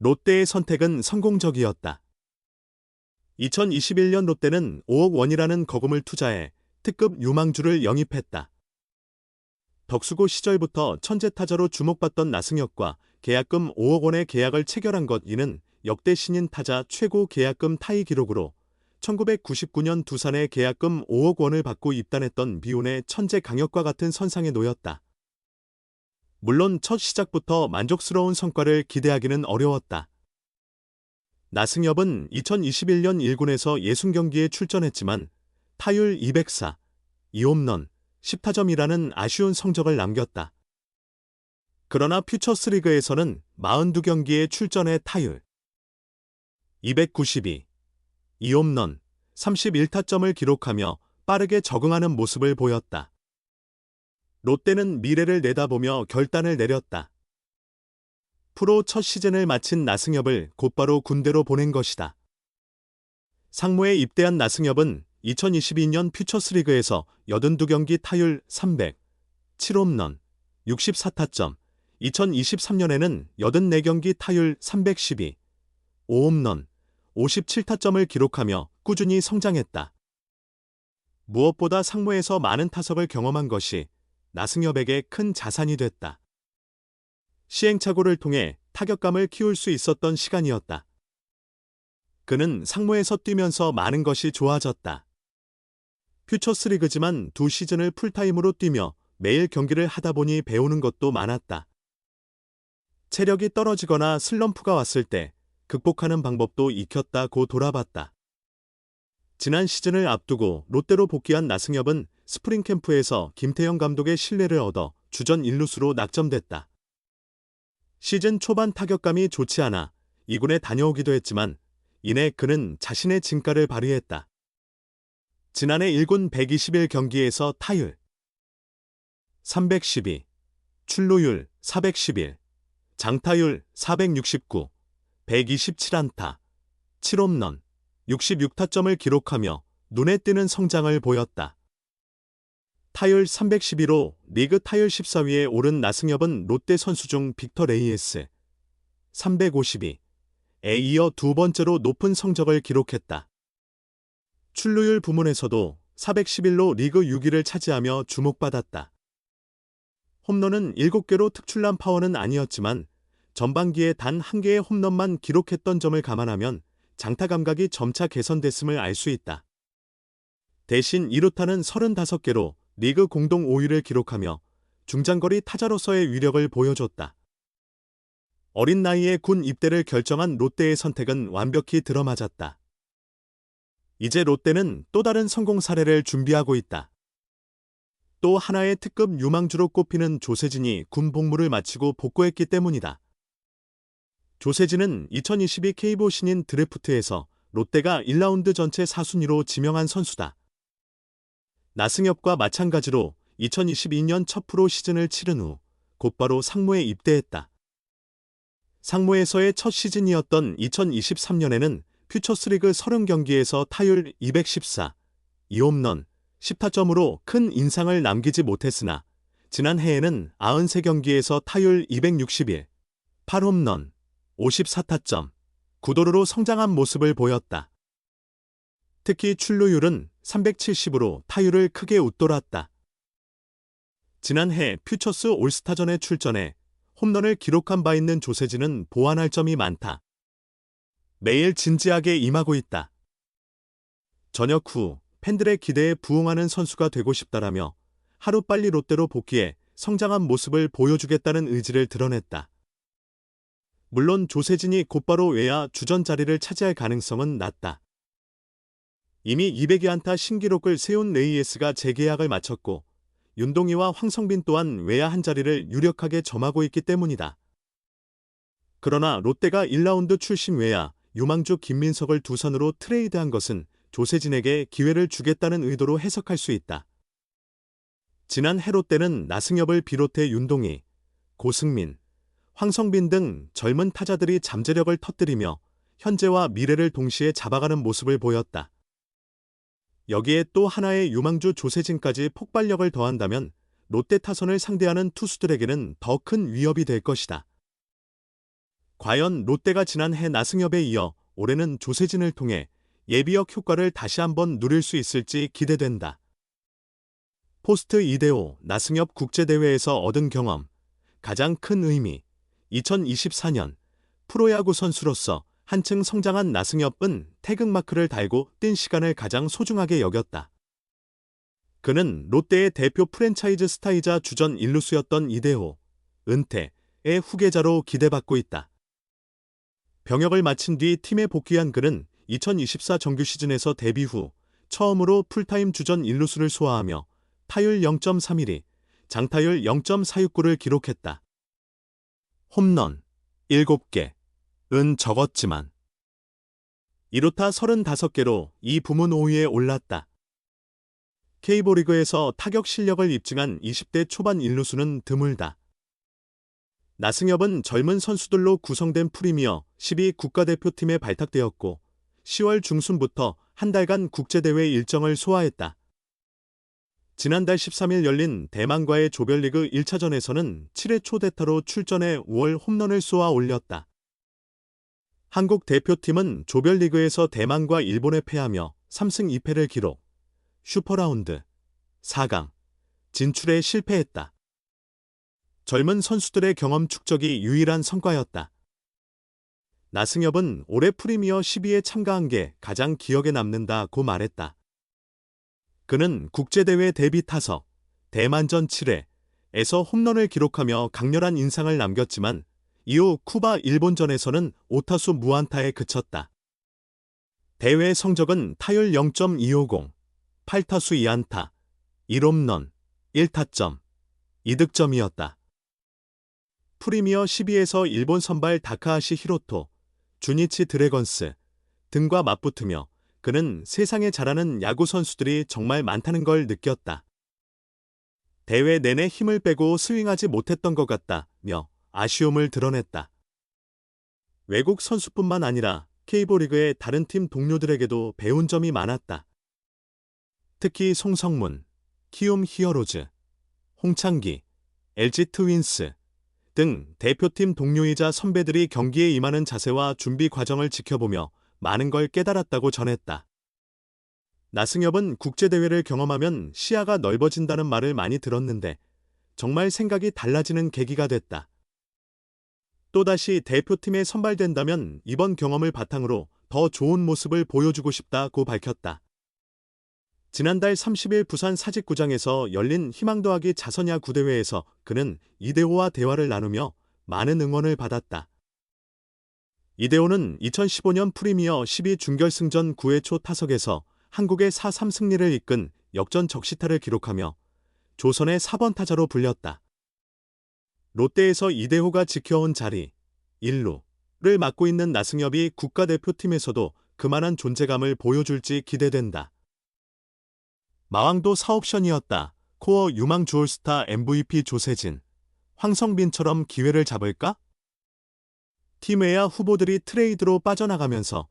롯데의 선택은 성공적이었다. 2021년 롯데는 5억 원이라는 거금을 투자해 특급 유망주를 영입했다. 덕수고 시절부터 천재 타자로 주목받던 나승엽과 계약금 5억 원의 계약을 체결한 것. 이는 역대 신인 타자 최고 계약금 타이 기록으로 1999년 두산에 계약금 5억 원을 받고 입단했던 비운의 천재 강혁과 같은 선상에 놓였다. 물론 첫 시작부터 만족스러운 성과를 기대하기는 어려웠다. 나승엽은 2021년 1군에서 60경기에 출전했지만 타율 204, 2홈런, 10타점이라는 아쉬운 성적을 남겼다. 그러나 퓨처스리그에서는 42경기에 출전해 타율 292, 2홈런, 31타점을 기록하며 빠르게 적응하는 모습을 보였다. 롯데는 미래를 내다보며 결단을 내렸다. 프로 첫 시즌을 마친 나승엽을 곧바로 군대로 보낸 것이다. 상무에 입대한 나승엽은 2022년 퓨처스리그에서 82경기 타율 300, 7홈런, 64타점, 2023년에는 84경기 타율 312, 5홈런, 57타점을 기록하며 꾸준히 성장했다. 무엇보다 상무에서 많은 타석을 경험한 것이 나승엽에게 큰 자산이 됐다. 시행착오를 통해 타격감을 키울 수 있었던 시간이었다. 그는 상무에서 뛰면서 많은 것이 좋아졌다. 퓨처스리그지만 2시즌을 풀타임으로 뛰며 매일 경기를 하다 보니 배우는 것도 많았다. 체력이 떨어지거나 슬럼프가 왔을 때 극복하는 방법도 익혔다고 돌아봤다. 지난 시즌을 앞두고 롯데로 복귀한 나승엽은 스프링 캠프에서 김태형 감독의 신뢰를 얻어 주전 1루수로 낙점됐다. 시즌 초반 타격감이 좋지 않아 2군에 다녀오기도 했지만 이내 그는 자신의 진가를 발휘했다. 지난해 1군 121경기에서 타율 312, 출루율 411, 장타율 469, 127안타, 7홈런, 66타점을 기록하며 눈에 띄는 성장을 보였다. 타율 311로 리그 타율 14위에 오른 나승엽은 롯데 선수 중 빅터 레이에스 352에 이어 두 번째로 높은 성적을 기록했다. 출루율 부문에서도 411로 리그 6위를 차지하며 주목받았다. 홈런은 7개로 특출난 파워는 아니었지만 전반기에 단 1개의 홈런만 기록했던 점을 감안하면 장타 감각이 점차 개선됐음을 알 수 있다. 대신 2루타는 35개로 리그 공동 5위를 기록하며 중장거리 타자로서의 위력을 보여줬다. 어린 나이에 군 입대를 결정한 롯데의 선택은 완벽히 들어맞았다. 이제 롯데는 또 다른 성공 사례를 준비하고 있다. 또 하나의 특급 유망주로 꼽히는 조세진이 군 복무를 마치고 복구했기 때문이다. 조세진은 2022 KBO 신인 드래프트에서 롯데가 1라운드 전체 4순위로 지명한 선수다. 나승엽과 마찬가지로 2022년 첫 프로 시즌을 치른 후 곧바로 상무에 입대했다. 상무에서의 첫 시즌이었던 2023년에는 퓨처스리그 30경기에서 타율 214, 2홈런, 10타점으로 큰 인상을 남기지 못했으나 지난해에는 93경기에서 타율 261, 8홈런, 54타점, 9도루로 성장한 모습을 보였다. 특히 출루율은 370으로 타율을 크게 웃돌았다. 지난해 퓨처스 올스타전에 출전해 홈런을 기록한 바 있는 조세진은 보완할 점이 많다. 매일 진지하게 임하고 있다. 전역 후 팬들의 기대에 부응하는 선수가 되고 싶다라며 하루빨리 롯데로 복귀해 성장한 모습을 보여주겠다는 의지를 드러냈다. 물론 조세진이 곧바로 외야 주전 자리를 차지할 가능성은 낮다. 이미 200여 안타 신기록을 세운 레이에스가 재계약을 마쳤고 윤동희와 황성빈 또한 외야 한 자리를 유력하게 점하고 있기 때문이다. 그러나 롯데가 1라운드 출신 외야 유망주 김민석을 두산으로 트레이드한 것은 조세진에게 기회를 주겠다는 의도로 해석할 수 있다. 지난 해 롯데는 나승엽을 비롯해 윤동희, 고승민, 황성빈 등 젊은 타자들이 잠재력을 터뜨리며 현재와 미래를 동시에 잡아가는 모습을 보였다. 여기에 또 하나의 유망주 조세진까지 폭발력을 더한다면 롯데 타선을 상대하는 투수들에게는 더 큰 위협이 될 것이다. 과연 롯데가 지난해 나승엽에 이어 올해는 조세진을 통해 예비역 효과를 다시 한번 누릴 수 있을지 기대된다. 포스트 이대호 나승엽 국제대회에서 얻은 경험, 가장 큰 의미. 2024년 프로야구 선수로서 한층 성장한 나승엽은 태극마크를 달고 뛴 시간을 가장 소중하게 여겼다. 그는 롯데의 대표 프랜차이즈 스타이자 주전 일루수였던 이대호, 은퇴의 후계자로 기대받고 있다. 병역을 마친 뒤 팀에 복귀한 그는 2024 정규 시즌에서 데뷔 후 처음으로 풀타임 주전 일루수를 소화하며 타율 0.31이, 장타율 0.469를 기록했다. 홈런 7개, 은 적었지만 1루타 35개로 이 부문 5위에 올랐다. K리그에서 타격 실력을 입증한 20대 초반 일루수는 드물다. 나승엽은 젊은 선수들로 구성된 프리미어 12 국가대표팀에 발탁되었고 10월 중순부터 한 달간 국제대회 일정을 소화했다. 지난달 13일 열린 대만과의 조별리그 1차전에서는 7회 초 대타로 출전해 5월 홈런을 쏘아 올렸다. 한국 대표팀은 조별리그에서 대만과 일본에 패하며 3승 2패를 기록, 슈퍼라운드 4강 진출에 실패했다. 젊은 선수들의 경험 축적이 유일한 성과였다. 나승엽은 올해 프리미어 12에 참가한 게 가장 기억에 남는다고 말했다. 그는 국제대회 데뷔 타석, 대만전 7회에서 홈런을 기록하며 강렬한 인상을 남겼지만 이후 쿠바 일본전에서는 5타수 무안타에 그쳤다. 대회 성적은 타율 0.250, 8타수 2안타, 1홈런, 1타점, 2득점이었다. 프리미어 12에서 일본 선발 다카하시 히로토, 주니치 드래건스 등과 맞붙으며 그는 세상에 잘하는 야구 선수들이 정말 많다는 걸 느꼈다. 대회 내내 힘을 빼고 스윙하지 못했던 것 같다며 아쉬움을 드러냈다. 외국 선수뿐만 아니라 K리그의 다른 팀 동료들에게도 배운 점이 많았다. 특히 송성문, 키움 히어로즈, 홍창기, LG 트윈스 등 대표팀 동료이자 선배들이 경기에 임하는 자세와 준비 과정을 지켜보며 많은 걸 깨달았다고 전했다. 나승엽은 국제대회를 경험하면 시야가 넓어진다는 말을 많이 들었는데 정말 생각이 달라지는 계기가 됐다. 또다시 대표팀에 선발된다면 이번 경험을 바탕으로 더 좋은 모습을 보여주고 싶다고 밝혔다. 지난달 30일 부산 사직구장에서 열린 희망 더하기 자선야 구대회에서 그는 이대호와 대화를 나누며 많은 응원을 받았다. 이대호는 2015년 프리미어 12 준결승전 9회 초 타석에서 한국의 4-3 승리를 이끈 역전 적시타를 기록하며 조선의 4번 타자로 불렸다. 롯데에서 이대호가 지켜온 자리, 1루를 맡고 있는 나승엽이 국가대표팀에서도 그만한 존재감을 보여줄지 기대된다. 마왕도 사옵션이었다. 코어 유망 주올스타 MVP 조세진, 황성빈처럼 기회를 잡을까? 팀 외야 후보들이 트레이드로 빠져나가면서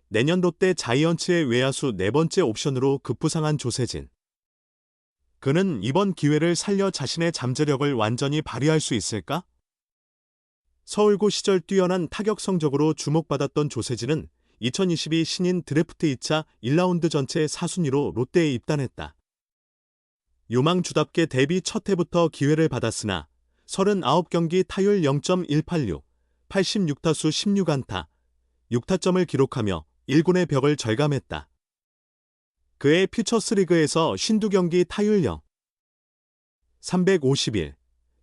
내년 롯데 자이언츠의 외야수 4번째 옵션으로 급부상한 조세진. 그는 이번 기회를 살려 자신의 잠재력을 완전히 발휘할 수 있을까? 서울고 시절 뛰어난 타격 성적으로 주목받았던 조세진은 2022 신인 드래프트 2차 1라운드 전체 4순위로 롯데에 입단했다. 유망주답게 데뷔 첫 해부터 기회를 받았으나 39경기 타율 0.186, 86타수 16안타, 6타점을 기록하며 1군의 벽을 절감했다. 그의 퓨처스리그에서 52경기 타율 0, 351,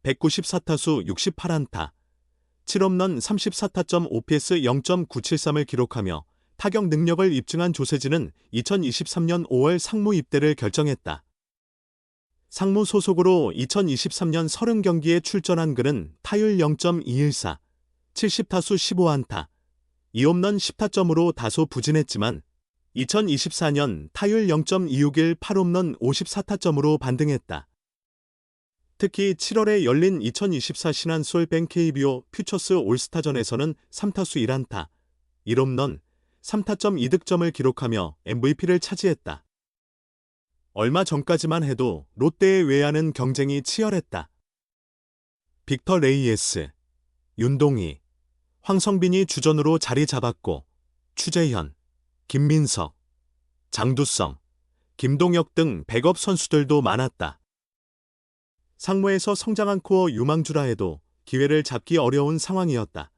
194타수 68안타, 7홈런 34타점 OPS 0.973을 기록하며 타격 능력을 입증한 조세진은 2023년 5월 상무 입대를 결정했다. 상무 소속으로 2023년 30경기에 출전한 그는 타율 0.214, 70타수 15안타, 2홈런 10타점으로 다소 부진했지만 2024년 타율 0.261, 8홈런 54타점으로 반등했다. 특히 7월에 열린 2024 신한솔 뱅 KBO 퓨처스 올스타전에서는 3타수 1안타, 1홈런, 3타점 2득점을 기록하며 MVP를 차지했다. 얼마 전까지만 해도 롯데의 외야는 경쟁이 치열했다. 빅터 레이에스, 윤동희, 황성빈이 주전으로 자리 잡았고 추재현, 김민석, 장두성, 김동혁 등 백업 선수들도 많았다. 상무에서 성장한 코어 유망주라 해도 기회를 잡기 어려운 상황이었다.